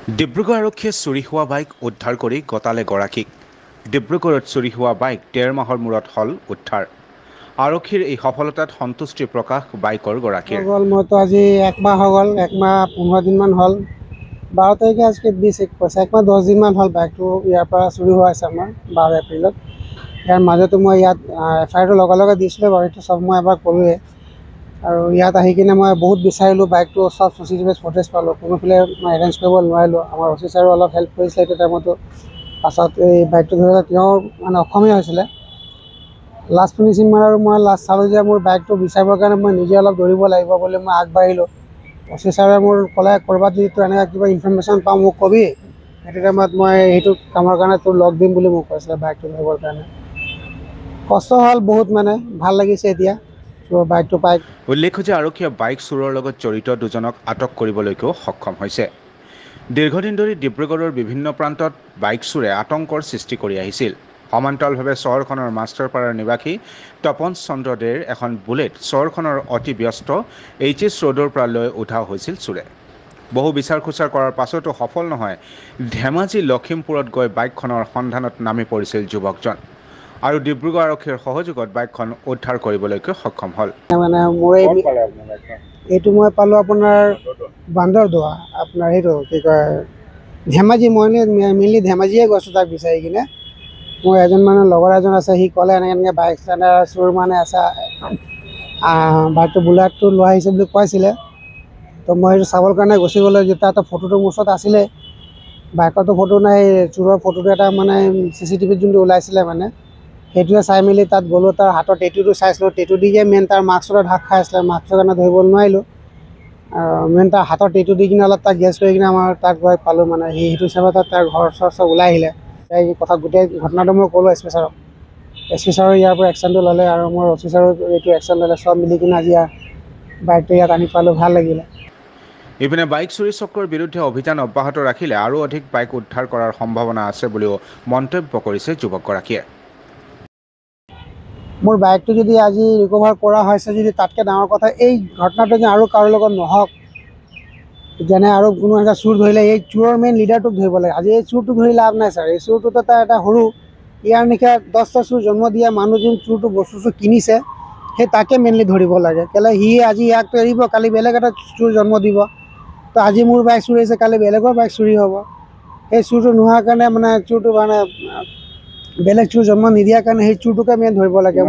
ডিব্ৰুগড় আৰক্ষীয়ে চুৰি হোৱা বাইক উদ্ধাৰ কৰি গতালে গৰাকীক। ডিব্ৰুগড়ত চুৰি হোৱা বাইক ১.৫ মাহৰ মূৰত হ'ল উদ্ধাৰ। আৰক্ষীৰ এই সফলতাত সন্তুষ্টি প্ৰকাশ বাইকৰ গৰাকীৰ। মইতো আজি ১ মাহ হৈ গ'ল, ১ মাহ ১৫ দিনমান হ'ল। ১২ তাৰিখে আজকে ২০ ১ মাহ ১০ দিনমান হ'ল বাইকটো ইয়াৰ পৰা চুৰি হোৱা আছে আমাৰ ১২ এপ্ৰিলত। ইয়াৰ মাজতো মই ইয়াত FIR লগে লগে দিছিলোঁ বাৰু, সেইটো চব মই এবাৰ ক'লোৱে। আৰু ইয়াত আহি কিনে মই বহুত বিচাৰিলোঁ বাইকটো, চব CCTV ফুটেজ পালোঁ, কোনোফালে মই এৰেঞ্জ কৰিব নোৱাৰিলোঁ। আমাৰ OC ছাৰো অলপ হেল্প কৰিছিলে সেইটো টাইমতো। পাছত এই বাইকটো ধৰিলে তেওঁৰ মানে অসমীয়া হৈছিলে। লাষ্ট ফিনিচিং মাৰাৰ মই লাষ্ট চালোঁ যে মোৰ বাইকটো বিচাৰিবৰ কাৰণে মই নিজে অলপ দৌৰিব লাগিব বুলি মই আগবাঢ়িলোঁ। OC ছাৰে মোৰ ক'লে, ক'ৰবাত যদি তোৰ এনেকৈ কিবা ইনফৰমেশ্যন পাওঁ মোক ক'বি, সেইটো টাইমত মই সেইটো কামৰ কাৰণে তোৰ লগ দিম বুলি মোক কৈছিলে বাইকটো ধৰিবৰ কাৰণে। কষ্ট হ'ল বহুত, মানে ভাল লাগিছে এতিয়া বাইকটো পাই। উল্লেখ্য যে আৰক্ষীয়ে বাইক চুৰৰ লগত জড়িত দুজনক আটক কৰিবলৈকেও সক্ষম হৈছে। দীৰ্ঘদিন ধৰি ডিব্ৰুগড়ৰ বিভিন্ন প্ৰান্তত বাইক চুৰে আতংকৰ সৃষ্টি কৰি আহিছিল। সমান্তৰালভাৱে চহৰখনৰ মাষ্টাৰপাৰাৰ নিবাসী তপন চন্দ্ৰ দেৰ এখন বুলেট চহৰখনৰ অতি ব্যস্ত HS ৰোডৰ পৰা লৈ উধাও হৈছিল চোৰে। বহু বিচাৰ খোচাৰ কৰাৰ পাছতো সফল নহয় ধেমাজি লখিমপুৰত গৈ বাইকখনৰ সন্ধানত নামি পৰিছিল যুৱকজন আৰু ডিব্ৰুগড় আৰক্ষীৰ সহযোগত বাইকখন উদ্ধাৰ কৰিবলৈকে সক্ষম হ'ল। মানে মোৰ এইটো মই পালোঁ আপোনাৰ বান্দৰদোৱা, আপোনাৰ সেইটো কি কয় ধেমাজি। মই মেইনলি ধেমাজিয়ে গৈছোঁ তাক বিচাৰি কিনে। মোৰ এজন মানে লগৰ এজন আছে, সি ক'লে এনেকৈ বাইক চুৰ মানে আছে, বাইকটো বুলেটটো লৈ আহিছে বুলি কৈছিলে। তো মই সেইটো চাবৰ কাৰণে গুচি গ'লোঁ। যেতিয়া এটা ফটোটো মোৰ ওচৰত আছিলে, বাইকৰটো ফটো নাই, চোৰৰ ফটোটো এটা মানে CCTVত যোনটো ওলাইছিলে মানে সেইটোৱে চাই মেলি তাত গ'লোঁ। তাৰ হাতৰ টেটুটো চাইছিলোঁ, টেটু দিকে মেইন তাৰ মাস্কতে ঢাক খাই আছিলে, মাস্কৰ কাৰণে ধৰিব নোৱাৰিলোঁ। আৰু মেইন তাৰ হাতৰ টেটু দি কিনে অলপ তাক গেছ কৰি কিনে আমাৰ তাক গৈ পালোঁ। মানে সি সেইটো হিচাপত তাৰ ঘৰ চব ওলাই আহিলে। এই কথা গোটেই ঘটনাটো মই ক'লোঁ SP ছাৰক। SP ছাৰে ইয়াৰ পৰা একশ্যনটো ল'লে আৰু মোৰ OC ছাৰো এইটো একশ্যন ল'লে। চব মিলি কিনে আজি বাইকটো ইয়াত আনি পালোঁ, ভাল লাগিলে। ইপিনে বাইক চুৰি চক্ৰৰ বিৰুদ্ধে অভিযান অব্যাহত ৰাখিলে আৰু অধিক বাইক উদ্ধাৰ কৰাৰ সম্ভাৱনা আছে বুলিও মন্তব্য কৰিছে যুৱকগৰাকীয়ে। মোৰ বাইকটো যদি আজি ৰিকভাৰ কৰা হৈছে, যদি তাতকৈ ডাঙৰ কথা এই ঘটনাটো যে আৰু কাৰো লগত নহওক, যেনে আৰু কোনো এটা চুৰ ধৰিলে এই চোৰৰ মেইন লিডাৰটোক ধৰিব লাগে। আজি এই চুৰটোক ধৰি লাভ নাই ছাৰ, এই চুৰটোতো তাৰ এটা সৰু ইয়াৰ নিশা 10টা চুৰ জন্ম দিয়া মানুহ যোন চুৰটো বস্তু কিনিছে, সেই তাকে মেইনলি ধৰিব লাগে। কেলৈ সি আজি ইয়াকতো এৰিব, কালি বেলেগ এটা চুৰ জন্ম দিব। তো আজি মোৰ বাইক চুৰি হৈছে, কালি বেলেগৰ বাইক চুৰি হ'ব। সেই চুৰটো নোহোৱাৰ কাৰণে মানে চুৰটো মানে বেলেগ চুৰ জন্ম নিদিয়াৰ কাৰণে সেই চুৰটোকে মেইন ধৰিব লাগে।